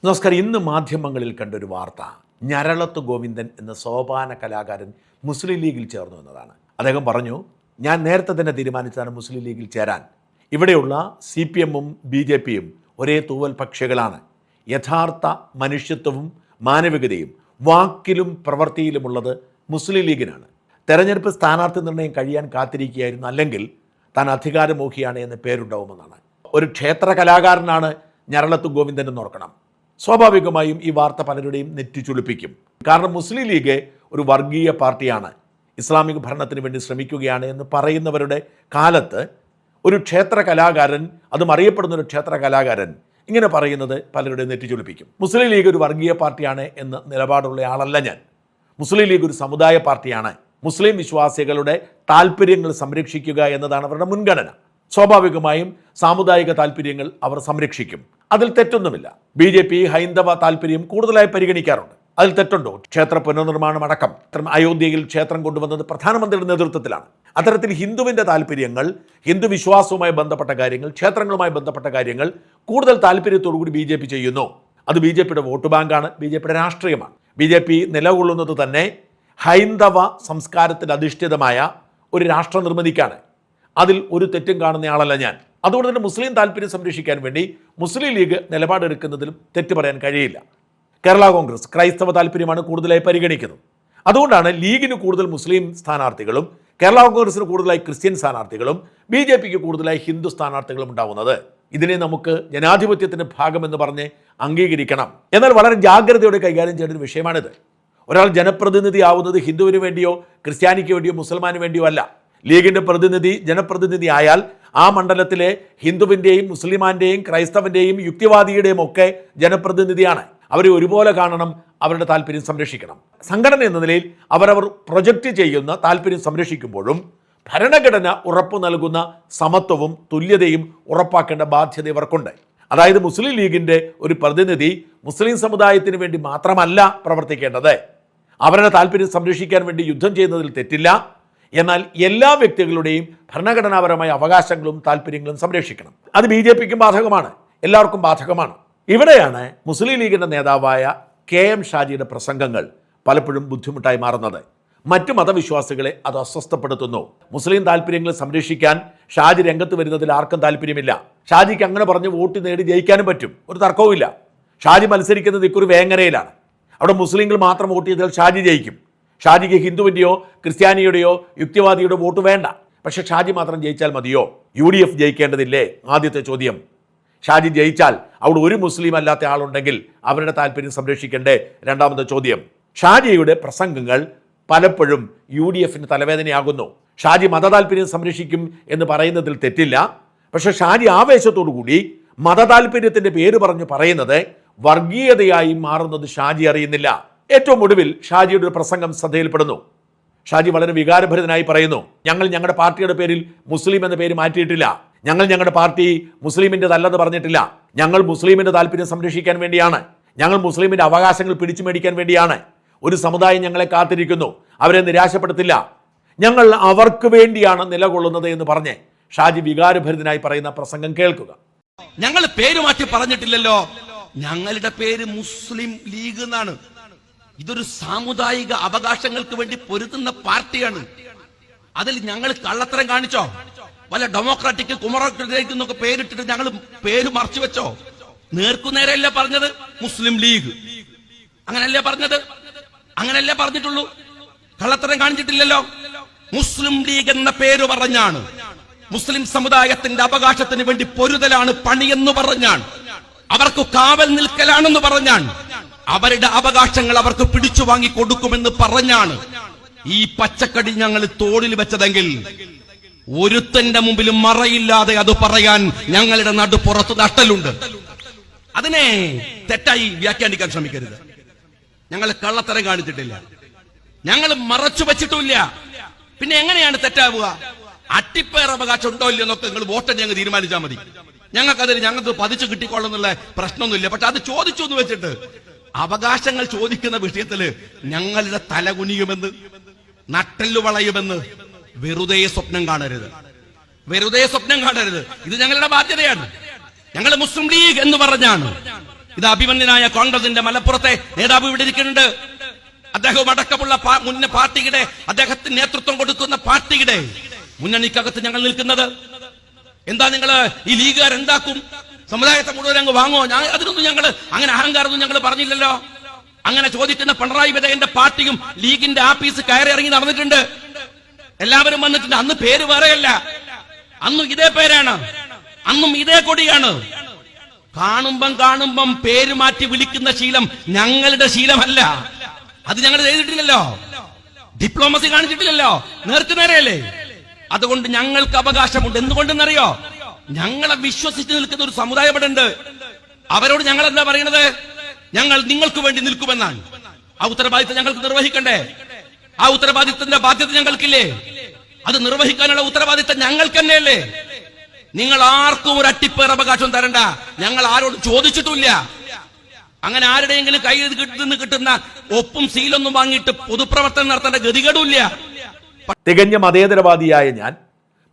നമസ്കാരം. ഇന്ന് മാധ്യമങ്ങളിൽ കണ്ടൊരു വാർത്ത, ഞരളത്ത് ഗോവിന്ദൻ എന്ന സോപാന കലാകാരൻ മുസ്ലിം ലീഗിൽ ചേർന്നു എന്നതാണ്. അദ്ദേഹം പറഞ്ഞു, ഞാൻ നേരത്തെ തന്നെ തീരുമാനിച്ചതാണ് മുസ്ലിം ലീഗിൽ ചേരാൻ. ഇവിടെയുള്ള CPM-ഉം BJP-യും ഒരേ തൂവൽ പക്ഷികളാണ്. യഥാർത്ഥ മനുഷ്യത്വവും മാനവികതയും വാക്കിലും പ്രവൃത്തിയിലുമുള്ളത് മുസ്ലിം ലീഗിനാണ്. തെരഞ്ഞെടുപ്പ് സ്ഥാനാർത്ഥി നിർണയം കഴിയാൻ കാത്തിരിക്കുകയായിരുന്നു, അല്ലെങ്കിൽ താൻ അധികാരമോഹിയാണ് എന്ന് പേരുണ്ടാവുമെന്നാണ്. ഒരു ക്ഷേത്ര കലാകാരനാണ് ഞരളത്ത് ഗോവിന്ദൻ എന്നോർക്കണം. സ്വാഭാവികമായും ഈ വാർത്ത പലരുടെയും നെറ്റിച്ചുളിപ്പിക്കും. കാരണം മുസ്ലിം ലീഗ് ഒരു വർഗീയ പാർട്ടിയാണ്, ഇസ്ലാമിക ഭരണത്തിന് വേണ്ടി ശ്രമിക്കുകയാണ് എന്ന് പറയുന്നവരുടെ കാലത്ത് ഒരു ക്ഷേത്ര കലാകാരൻ, അതും അറിയപ്പെടുന്ന ഒരു ക്ഷേത്ര കലാകാരൻ ഇങ്ങനെ പറയുന്നത് പലരുടെയും നെറ്റിച്ചുളിപ്പിക്കും. മുസ്ലിം ലീഗ് ഒരു വർഗീയ പാർട്ടിയാണ് എന്ന നിലപാടുള്ള ആളല്ല ഞാൻ. മുസ്ലിം ലീഗ് ഒരു സമുദായ പാർട്ടിയാണ്. മുസ്ലിം വിശ്വാസികളുടെ താല്പര്യങ്ങൾ സംരക്ഷിക്കുക എന്നതാണ് അവരുടെ മുൻഗണന. സ്വാഭാവികമായും സാമുദായിക താല്പര്യങ്ങൾ അവർ സംരക്ഷിക്കും, അതിൽ തെറ്റൊന്നുമില്ല. BJP ഹൈന്ദവ താല്പര്യം കൂടുതലായി പരിഗണിക്കാറുണ്ട്, അതിൽ തെറ്റുണ്ടോ? ക്ഷേത്ര പുനർനിർമ്മാണം അടക്കം അയോധ്യയിൽ ക്ഷേത്രം കൊണ്ടുവന്നത് പ്രധാനമന്ത്രിയുടെ നേതൃത്വത്തിലാണ്. അത്തരത്തിൽ ഹിന്ദുവിൻ്റെ താല്പര്യങ്ങൾ, ഹിന്ദു വിശ്വാസവുമായി ബന്ധപ്പെട്ട കാര്യങ്ങൾ, ക്ഷേത്രങ്ങളുമായി ബന്ധപ്പെട്ട കാര്യങ്ങൾ കൂടുതൽ താല്പര്യത്തോടുകൂടി BJP ചെയ്യുന്നു. അത് BJPയുടെ വോട്ട് ബാങ്കാണ്, BJPയുടെ രാഷ്ട്രീയമാണ്. BJP നിലകൊള്ളുന്നത് തന്നെ ഹൈന്ദവ സംസ്കാരത്തിൽ അധിഷ്ഠിതമായ ഒരു രാഷ്ട്ര നിർമ്മിതിക്കാണ്. അതിൽ ഒരു തെറ്റും കാണുന്നയാളല്ല ഞാൻ. അതുകൊണ്ട് തന്നെ മുസ്ലിം താല്പര്യം സംരക്ഷിക്കാൻ വേണ്ടി മുസ്ലിം ലീഗ് നിലപാടെടുക്കുന്നതിലും തെറ്റ് പറയാൻ കഴിയില്ല. കേരള കോൺഗ്രസ് ക്രൈസ്തവ താല്പര്യമാണ് കൂടുതലായി പരിഗണിക്കുന്നത്. അതുകൊണ്ടാണ് ലീഗിന് കൂടുതൽ മുസ്ലിം സ്ഥാനാർത്ഥികളും കേരള കോൺഗ്രസിന് കൂടുതലായി ക്രിസ്ത്യൻ സ്ഥാനാർത്ഥികളും BJPക്ക് കൂടുതലായി ഹിന്ദു സ്ഥാനാർത്ഥികളും ഉണ്ടാവുന്നത്. ഇതിനെ നമുക്ക് ജനാധിപത്യത്തിൻ്റെ ഭാഗമെന്ന് പറഞ്ഞ് അംഗീകരിക്കണം. എന്നാൽ വളരെ ജാഗ്രതയോടെ കൈകാര്യം ചെയ്യേണ്ട ഒരു വിഷയമാണിത്. ഒരാൾ ജനപ്രതിനിധി ആവുന്നത് ഹിന്ദുവിന് വേണ്ടിയോ ക്രിസ്ത്യാനിക്ക് വേണ്ടിയോ മുസൽമാന് വേണ്ടിയോ അല്ല. ലീഗിൻ്റെ പ്രതിനിധി ജനപ്രതിനിധി ആയാൽ ആ മണ്ഡലത്തിലെ ഹിന്ദുവിൻ്റെയും മുസ്ലിമാൻ്റെയും ക്രൈസ്തവൻ്റെയും യുക്തിവാദിയുടെയും ഒക്കെ ജനപ്രതിനിധിയാണ്. അവരെ ഒരുപോലെ കാണണം, അവരുടെ താല്പര്യം സംരക്ഷിക്കണം. സംഘടന എന്ന നിലയിൽ അവരവർ പ്രൊജക്റ്റ് ചെയ്യുന്ന താല്പര്യം സംരക്ഷിക്കുമ്പോഴും ഭരണഘടന ഉറപ്പു നൽകുന്ന സമത്വവും തുല്യതയും ഉറപ്പാക്കേണ്ട ബാധ്യത ഇവർക്കുണ്ട്. അതായത് മുസ്ലിം ലീഗിൻ്റെ ഒരു പ്രതിനിധി മുസ്ലിം സമുദായത്തിന് വേണ്ടി മാത്രമല്ല പ്രവർത്തിക്കേണ്ടത്, അവരുടെ താല്പര്യം സംരക്ഷിക്കാൻ വേണ്ടി യുദ്ധം ചെയ്യുന്നതിൽ തെറ്റില്ല. എന്നാൽ എല്ലാ വ്യക്തികളുടെയും ഭരണഘടനാപരമായ അവകാശങ്ങളും താല്പര്യങ്ങളും സംരക്ഷിക്കണം. അത് BJPക്കും ബാധകമാണ്, എല്ലാവർക്കും ബാധകമാണ്. ഇവിടെയാണ് മുസ്ലിം ലീഗിൻ്റെ നേതാവായ KM ഷാജിയുടെ പ്രസംഗങ്ങൾ പലപ്പോഴും ബുദ്ധിമുട്ടായി മാറുന്നത്. മറ്റു മതവിശ്വാസികളെ അത് അസ്വസ്ഥപ്പെടുത്തുന്നു. മുസ്ലിം താല്പര്യങ്ങൾ സംരക്ഷിക്കാൻ ഷാജി രംഗത്ത് വരുന്നതിൽ ആർക്കും താല്പര്യമില്ല. ഷാജിക്ക് അങ്ങനെ പറഞ്ഞ് വോട്ട് നേടി ജയിക്കാനും പറ്റും, ഒരു തർക്കവുമില്ല. ഷാജി മത്സരിക്കുന്നത് ഇക്കുറി വേങ്ങരയിലാണ്. അവിടെ മുസ്ലിങ്ങൾ മാത്രം വോട്ട് ചെയ്താൽ ഷാജി ജയിക്കും. ഷാജിക്ക് ഹിന്ദുവിൻ്റെയോ ക്രിസ്ത്യാനിയുടെയോ യുക്തിവാദിയുടെ വോട്ട് വേണ്ട. പക്ഷെ ഷാജി മാത്രം ജയിച്ചാൽ മതിയോ? UDF ജയിക്കേണ്ടതില്ലേ? ആദ്യത്തെ ചോദ്യം. ഷാജി ജയിച്ചാൽ അവിടെ ഒരു മുസ്ലിം അല്ലാത്ത ആളുണ്ടെങ്കിൽ അവരുടെ താല്പര്യം സംരക്ഷിക്കേണ്ടേ? രണ്ടാമത്തെ ചോദ്യം. ഷാജിയുടെ പ്രസംഗങ്ങൾ പലപ്പോഴും UDFന് തലവേദനയാകുന്നു. ഷാജി മതതാല്പര്യം സംരക്ഷിക്കും എന്ന് പറയുന്നതിൽ തെറ്റില്ല. പക്ഷെ ഷാജി ആവേശത്തോടു കൂടി മതതാല്പര്യത്തിൻ്റെ പേര് പറഞ്ഞ് പറയുന്നത് വർഗീയതയായി മാറുന്നത് ഷാജി അറിയുന്നില്ല. ഏറ്റവും ഒടുവിൽ ഷാജിയുടെ ഒരു പ്രസംഗം ശ്രദ്ധയിൽപ്പെടുന്നു. ഷാജി വളരെ വികാരഭരിതനായി പറയുന്നു, ഞങ്ങൾ ഞങ്ങളുടെ പാർട്ടിയുടെ പേരിൽ മുസ്ലിം എന്ന പേര് മാറ്റിയിട്ടില്ല, ഞങ്ങൾ ഞങ്ങളുടെ പാർട്ടി മുസ്ലിമിൻ്റെതല്ലെന്ന് പറഞ്ഞിട്ടില്ല, ഞങ്ങൾ മുസ്ലിമിൻ്റെ താല്പര്യം സംരക്ഷിക്കാൻ വേണ്ടിയാണ്, ഞങ്ങൾ മുസ്ലിമിൻ്റെ അവകാശങ്ങൾ പിടിച്ചു മേടിക്കാൻ വേണ്ടിയാണ്. ഒരു സമുദായം ഞങ്ങളെ കാത്തിരിക്കുന്നു, അവരെ നിരാശപ്പെടുത്തില്ല, ഞങ്ങൾ അവർക്ക് വേണ്ടിയാണ് നിലകൊള്ളുന്നത് എന്ന് പറഞ്ഞ് ഷാജി വികാരഭരിതനായി പറയുന്ന പ്രസംഗം കേൾക്കുക. ഞങ്ങൾ പേര് മാറ്റി പറഞ്ഞിട്ടില്ലല്ലോ, ഞങ്ങളുടെ പേര് മുസ്ലിം ലീഗ് എന്നാണ്. ഇതൊരു സാമുദായിക അവകാശങ്ങൾക്ക് വേണ്ടി പൊരുതുന്ന പാർട്ടിയാണ്. അതിൽ ഞങ്ങൾ കള്ളത്തരം കാണിച്ചോ? വല്ല ഡെമോക്രാറ്റിക് കുമറോക്രാറ്റിക് എന്നൊക്കെ പേരിട്ടിട്ട് ഞങ്ങൾ പേര് മറച്ചു വെച്ചോ? നേർക്കുനേരല്ലേ പറഞ്ഞത്? മുസ്ലിം ലീഗ് അങ്ങനല്ലേ പറഞ്ഞത്? അങ്ങനല്ലേ പറഞ്ഞിട്ടുള്ളൂ, കള്ളത്തരം കാണിച്ചിട്ടില്ലല്ലോ. മുസ്ലിം ലീഗ് എന്ന പേര് പറഞ്ഞാണ്, മുസ്ലിം സമുദായത്തിന്റെ അവകാശത്തിന് വേണ്ടി പൊരുതലാണ് പണിയെന്ന് പറഞ്ഞാണ്, അവർക്ക് കാവൽ നിൽക്കലാണെന്ന് പറഞ്ഞാണ്, അവരുടെ അവകാശങ്ങൾ അവർക്ക് പിടിച്ചു വാങ്ങി കൊടുക്കുമെന്ന് പറഞ്ഞാണ് ഈ പച്ചക്കടി ഞങ്ങൾ തോളിൽ വെച്ചതെങ്കിൽ ഒരുത്തന്റെ മുമ്പിലും മറയില്ലാതെ അത് പറയാൻ ഞങ്ങളുടെ നടുപ്പുറത്ത് നട്ടലുണ്ട്. അതിനെ തെറ്റായി വ്യാഖ്യാനിക്കാൻ ശ്രമിക്കരുത്. ഞങ്ങൾ കള്ളത്തരം കാണിച്ചിട്ടില്ല, ഞങ്ങൾ മറച്ചു വെച്ചിട്ടില്ല. പിന്നെ എങ്ങനെയാണ് തെറ്റാവുക? അട്ടിപ്പേർ അവകാശം ഉണ്ടോ ഇല്ലയോ എന്നൊക്കെ നിങ്ങൾ വോട്ടെണ്ണി ഞങ്ങൾ തീരുമാനിച്ചാൽ മതി. ഞങ്ങൾക്ക് പതിച്ചു കിട്ടിക്കൊള്ളുന്നുള്ള പ്രശ്നമൊന്നുമില്ല. പക്ഷെ അത് ചോദിച്ചു എന്ന് വെച്ചിട്ട് അവകാശങ്ങൾ ചോദിക്കുന്ന വിഷയത്തില് ഞങ്ങളുടെ തലകുനിയുമെന്ന്, നട്ടെല്ലു വളയുമെന്ന് വെറുതെ സ്വപ്നം കാണരുത്. ഇത് ഞങ്ങളുടെ ബാധ്യതയാണ്. ഞങ്ങൾ മുസ്ലിം ലീഗ് എന്ന് പറഞ്ഞാണ് ഇത് അഭിമന്യനായ കോൺഗ്രസിന്റെ മലപ്പുറത്തെ നേതാവ് ഇവിടെ ഇരിക്കുന്നുണ്ട്. അദ്ദേഹം അടക്കമുള്ള മുന്ന പാർട്ടിയുടെ അദ്ദേഹത്തിന് നേതൃത്വം കൊടുക്കുന്ന പാർട്ടിയുടെ മുന്നണിക്കകത്ത് ഞങ്ങൾ നിൽക്കുന്നത്. എന്താ നിങ്ങള് ഈ ലീഗുകാർ എന്താക്കും? സമുദായത്തെ മുഴുവൻ അങ്ങ് വാങ്ങോ? അതിനൊന്നും ഞങ്ങൾ അങ്ങനെ അഹങ്കാരമൊന്നും ഞങ്ങൾ പറഞ്ഞില്ലല്ലോ. അങ്ങനെ ചോദിക്കുന്ന പിണറായി വിജയന്റെ പാർട്ടിയും ലീഗിന്റെ ആഫീസ് കയറി ഇറങ്ങി നടന്നിട്ടുണ്ട്. എല്ലാവരും വന്നിട്ടുണ്ട്. അന്ന് പേര് വേറെയല്ല, അന്നും ഇതേ പേരാണ്, അന്നും ഇതേ കൊടിയാണ്. കാണുമ്പം പേര് മാറ്റി വിളിക്കുന്ന ശീലം ഞങ്ങളുടെ ശീലമല്ല. അത് ഞങ്ങൾ ചെയ്തിട്ടില്ലല്ലോ, ഡിപ്ലോമസി കാണിച്ചിട്ടില്ലല്ലോ, നേർക്കുനേരെയല്ലേ. അതുകൊണ്ട് ഞങ്ങൾക്ക് അവകാശമുണ്ട്. എന്തുകൊണ്ടെന്നറിയോ? ഞങ്ങളെ വിശ്വസിച്ച് നിൽക്കുന്ന ഒരു സമുദായം ഇവിടെ ഉണ്ട്. അവരോട് ഞങ്ങൾ എന്താ പറയണത്? ഞങ്ങൾ നിങ്ങൾക്ക് വേണ്ടി നിൽക്കുമെന്നാണ്. ആ ഉത്തരവാദിത്തം ഞങ്ങൾക്ക് നിർവഹിക്കണ്ടേ? ആ ഉത്തരവാദിത്തത്തിന്റെ ബാധ്യത ഞങ്ങൾക്കില്ലേ? അത് നിർവഹിക്കാനുള്ള ഉത്തരവാദിത്തം ഞങ്ങൾക്ക് തന്നെയല്ലേ? നിങ്ങൾ ആർക്കും ഒരു അട്ടിപ്പേർ അവകാശം തരണ്ട. ഞങ്ങൾ ആരോട് ചോദിച്ചിട്ടില്ല. അങ്ങനെ ആരുടെയെങ്കിലും കയ്യിൽ നിന്ന് കിട്ടുന്ന ഒപ്പും സീലൊന്നും വാങ്ങിയിട്ട് പൊതുപ്രവർത്തനം നടത്തേണ്ട ഗതികേടുമില്ല. തികഞ്ഞ മതേതരവാദിയായ ഞാൻ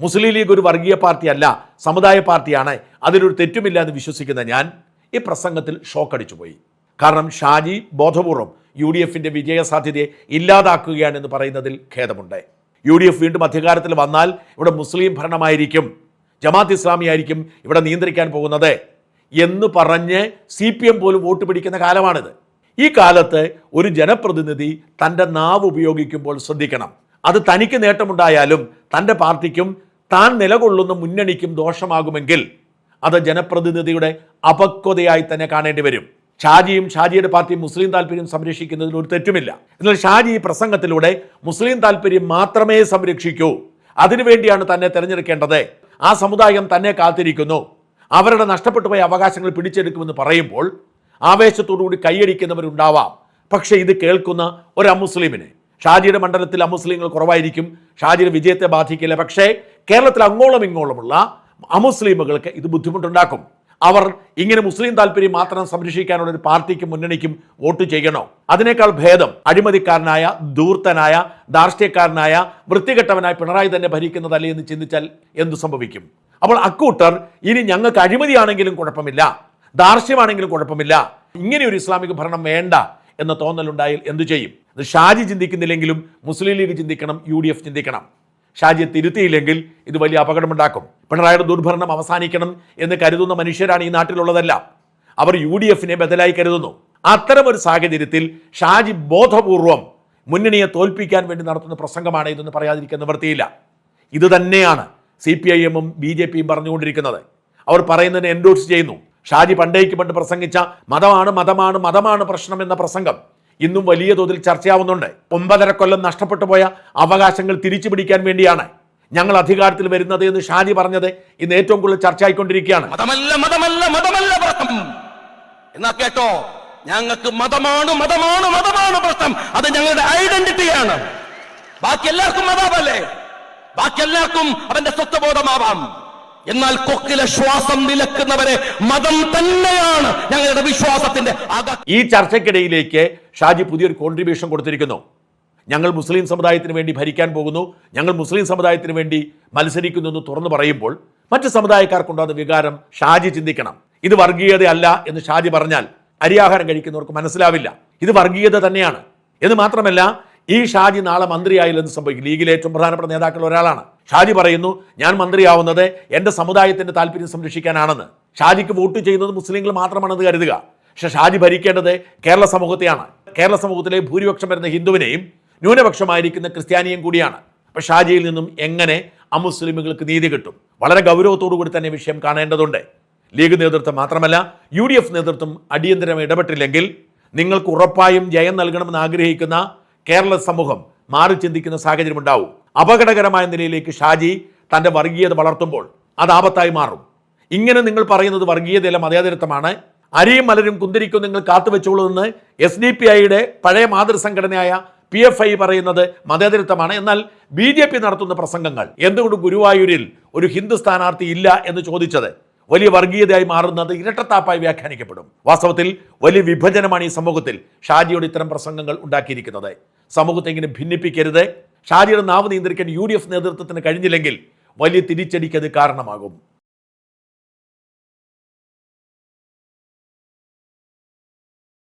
മുസ്ലിം ലീഗ് ഒരു വർഗീയ പാർട്ടിയല്ല, സമുദായ പാർട്ടിയാണ്, അതിലൊരു തെറ്റുമില്ല എന്ന് വിശ്വസിക്കുന്ന ഞാൻ ഈ പ്രസംഗത്തിൽ ഷോക്കടിച്ചു പോയി. കാരണം ഷാജി ബോധപൂർവം UDFന്റെ വിജയസാധ്യതയെ ഇല്ലാതാക്കുകയാണെന്ന് പറയുന്നതിൽ ഖേദമുണ്ട്. UDF വീണ്ടും അധികാരത്തിൽ വന്നാൽ ഇവിടെ മുസ്ലിം ഭരണമായിരിക്കും, ജമാഅത്ത് ഇസ്ലാമി ആയിരിക്കും ഇവിടെ നിയന്ത്രിക്കാൻ പോകുന്നത് എന്ന് പറഞ്ഞ് CPM പോലും വോട്ട് പിടിക്കുന്ന കാലമാണിത്. ഈ കാലത്ത് ഒരു ജനപ്രതിനിധി തൻ്റെ നാവ് ഉപയോഗിക്കുമ്പോൾ ശ്രദ്ധിക്കണം. അത് തനിക്ക് നേട്ടമുണ്ടായാലും തൻ്റെ പാർട്ടിക്കും താൻ നിലകൊള്ളുന്ന മുന്നണിക്കും ദോഷമാകുമെങ്കിൽ അത് ജനപ്രതിനിധിയുടെ അപക്വതയായി തന്നെ കാണേണ്ടി വരും. ഷാജിയും ഷാജിയുടെ പാർട്ടിയും മുസ്ലിം താല്പര്യം സംരക്ഷിക്കുന്നതിൽ ഒരു തെറ്റുമില്ല. എന്നാൽ ഷാജി ഈ പ്രസംഗത്തിലൂടെ മുസ്ലിം താല്പര്യം മാത്രമേ സംരക്ഷിക്കൂ, അതിനുവേണ്ടിയാണ് തന്നെ തിരഞ്ഞെടുക്കേണ്ടത്, ആ സമുദായം തന്നെ കാത്തിരിക്കുന്നു, അവരുടെ നഷ്ടപ്പെട്ടു പോയ അവകാശങ്ങൾ പിടിച്ചെടുക്കുമെന്ന് പറയുമ്പോൾ ആവേശത്തോടുകൂടി കൈയടിക്കുന്നവരുണ്ടാവാം. പക്ഷേ ഇത് കേൾക്കുന്ന ഒരു അമുസ്ലിമിന്, ഷാജിയുടെ മണ്ഡലത്തിൽ അമുസ്ലിങ്ങൾ കുറവായിരിക്കും, ഷാജിയുടെ വിജയത്തെ ബാധിക്കില്ല. പക്ഷേ കേരളത്തിൽ അങ്ങോളം ഇങ്ങോളമുള്ള അമുസ്ലിമുകൾക്ക് ഇത് ബുദ്ധിമുട്ടുണ്ടാക്കും. അവർ ഇങ്ങനെ മുസ്ലിം താല്പര്യം മാത്രം സംരക്ഷിക്കാനുള്ള ഒരു പാർട്ടിക്കും മുന്നണിക്കും വോട്ട് ചെയ്യണോ? അതിനേക്കാൾ ഭേദം അഴിമതിക്കാരനായ, ധൂർത്തനായ, ധാർഷ്ട്യക്കാരനായ, വൃത്തികെട്ടവനായ പിണറായി തന്നെ ഭരിക്കുന്നതല്ലേ എന്ന് ചിന്തിച്ചാൽ എന്തു സംഭവിക്കും? അപ്പോൾ അക്കൂട്ടർ ഇനി ഞങ്ങൾക്ക് അഴിമതിയാണെങ്കിലും കുഴപ്പമില്ല, ധാർഷ്ട്യമാണെങ്കിലും കുഴപ്പമില്ല, ഇങ്ങനെ ഒരു ഇസ്ലാമിക ഭരണം വേണ്ട എന്ന തോന്നലുണ്ടായാൽ എന്തു ചെയ്യും? ഇത് ഷാജി ചിന്തിക്കുന്നില്ലെങ്കിലും മുസ്ലിം ലീഗ് ചിന്തിക്കണം, UDF ചിന്തിക്കണം. ഷാജിയെ തിരുത്തിയില്ലെങ്കിൽ ഇത് വലിയ അപകടമുണ്ടാക്കും. പിണറായിയുടെ ദുർഭരണം അവസാനിക്കണം എന്ന് കരുതുന്ന മനുഷ്യരാണ് ഈ നാട്ടിലുള്ളതെല്ലാം. അവർ UDFനെ ബദലായി കരുതുന്നു. അത്തരമൊരു സാഹചര്യത്തിൽ ഷാജി ബോധപൂർവം മുന്നണിയെ തോൽപ്പിക്കാൻ വേണ്ടി നടത്തുന്ന പ്രസംഗമാണ് ഇതെന്ന് പറയാതിരിക്കാൻ നിവൃത്തിയില്ല. ഇത് തന്നെയാണ് CPIM-ഉം BJP-യും പറഞ്ഞുകൊണ്ടിരിക്കുന്നത്. അവർ പറയുന്നതിനെ എൻഡോഴ്സ് ചെയ്യുന്നു. ഷാജി പണ്ട് പ്രസംഗിച്ച മതമാണ് പ്രശ്നം എന്ന പ്രസംഗം ഇന്നും വലിയ തോതിൽ ചർച്ചയാവുന്നുണ്ട്. 9.5 കൊല്ലം നഷ്ടപ്പെട്ടു പോയ അവകാശങ്ങൾ തിരിച്ചു പിടിക്കാൻ വേണ്ടിയാണ് ഞങ്ങൾ അധികാരത്തിൽ വരുന്നത് എന്ന് ഷാജി പറഞ്ഞത് ഇന്ന് ഏറ്റവും കൂടുതൽ ചർച്ചയായിക്കൊണ്ടിരിക്കുകയാണ്. മതമല്ല പ്രശ്നം എന്നാ കേട്ടോ, ഞങ്ങൾക്ക് മതമാണ് പ്രശ്നം. അത് ഞങ്ങളുടെ ഐഡന്റിറ്റിയാണ്. ബാക്കി എല്ലാവർക്കും മതമല്ലേ, ബാക്കി എല്ലാവർക്കും അവന്റെ സ്വത്വബോധമാവാം. എന്നാൽ കൊക്കിലെ ശ്വാസം നിലക്കുന്നവരെ മതം തന്നെയാണ് ഞങ്ങളുടെ വിശ്വാസത്തിന്റെ ഈ ചർച്ചയ്ക്കിടയിലേക്ക് ഷാജി പുതിയൊരു കോൺട്രിബ്യൂഷൻ കൊടുത്തിരിക്കുന്നു. ഞങ്ങൾ മുസ്ലിം സമുദായത്തിന് വേണ്ടി ഭരിക്കാൻ പോകുന്നു, ഞങ്ങൾ മുസ്ലിം സമുദായത്തിന് വേണ്ടി മത്സരിക്കുന്നു എന്ന് തുറന്നു പറയുമ്പോൾ മറ്റ് സമുദായക്കാർക്കുണ്ടാകുന്ന വികാരം ഷാജി ചിന്തിക്കണം. ഇത് വർഗീയതയല്ല എന്ന് ഷാജി പറഞ്ഞാൽ അരിയാഹാരം കഴിക്കുന്നവർക്ക് മനസ്സിലാവില്ല. ഇത് വർഗീയത തന്നെയാണ് എന്ന് മാത്രമല്ല, ഈ ഷാജി നാളെ മന്ത്രിയായില്ലെന്ന് സംഭവിക്കും. ലീഗിലെ ഏറ്റവും പ്രധാനപ്പെട്ട നേതാക്കളിൽ ഒരാളാണ്. ഷാജി പറയുന്നു ഞാൻ മന്ത്രിയാവുന്നത് എൻ്റെ സമുദായത്തിന്റെ താല്പര്യം സംരക്ഷിക്കാനാണെന്ന്. ഷാജിക്ക് വോട്ട് ചെയ്യുന്നത് മുസ്ലിങ്ങൾ മാത്രമാണെന്ന് കരുതുക. പക്ഷെ ഷാജി ഭരിക്കേണ്ടത് കേരള സമൂഹത്തെയാണ്. കേരള സമൂഹത്തിലെ ഭൂരിപക്ഷം വരുന്ന ഹിന്ദുവിനെയും ന്യൂനപക്ഷമായിരിക്കുന്ന ക്രിസ്ത്യാനിയും കൂടിയാണ്. അപ്പോൾ ഷാജിയിൽ നിന്നും എങ്ങനെ അമുസ്ലിമുകൾക്ക് നീതി കിട്ടും? വളരെ ഗൗരവത്തോടു കൂടി തന്നെ വിഷയം കാണേണ്ടതുണ്ട്. ലീഗ് നേതൃത്വം മാത്രമല്ല UDF നേതൃത്വം അടിയന്തരമായി ഇടപെട്ടില്ലെങ്കിൽ നിങ്ങൾക്ക് ഉറപ്പായും ജയം നൽകണമെന്ന് ആഗ്രഹിക്കുന്ന കേരള സമൂഹം മാറി ചിന്തിക്കുന്ന സാഹചര്യം ഉണ്ടാവും. അപകടകരമായ നിലയിലേക്ക് ഷാജി തൻ്റെ വർഗീയത വളർത്തുമ്പോൾ അത് ആപത്തായി മാറും. ഇങ്ങനെ നിങ്ങൾ പറയുന്നത് വർഗീയതയല്ല, മതേതരത്വമാണ്, അരിയും മലരും കുന്തിരിക്കും നിങ്ങൾ കാത്തുവെച്ചോളൂ എന്ന് SDPIയുടെ പഴയ മാതൃസംഘടനയായ PFI പറയുന്നത് മതേതരത്വമാണ്. എന്നാൽ BJP നടത്തുന്ന പ്രസംഗങ്ങൾ എന്തുകൊണ്ട് ഗുരുവായൂരിൽ ഒരു ഹിന്ദു സ്ഥാനാർത്ഥി ഇല്ല എന്ന് ചോദിച്ചത് വലിയ വർഗീയതയായി മാറുന്നത് ഇരട്ടത്താപ്പായി വ്യാഖ്യാനിക്കപ്പെടും. വാസ്തവത്തിൽ വലിയ വിഭജനമാണ് ഈ സമൂഹത്തിൽ ഷാജിയുടെ ഇത്തരം പ്രസംഗങ്ങൾ ഉണ്ടാക്കിയിരിക്കുന്നത്. സമൂഹത്തെ ഇങ്ങനെ ഭിന്നിപ്പിക്കരുത്. ഷാജിയുടെ നാവ് നിയന്ത്രിക്കാൻ UDF നേതൃത്വത്തിന് കഴിഞ്ഞില്ലെങ്കിൽ വലിയ തിരിച്ചടിക്കത് കാരണമാകും.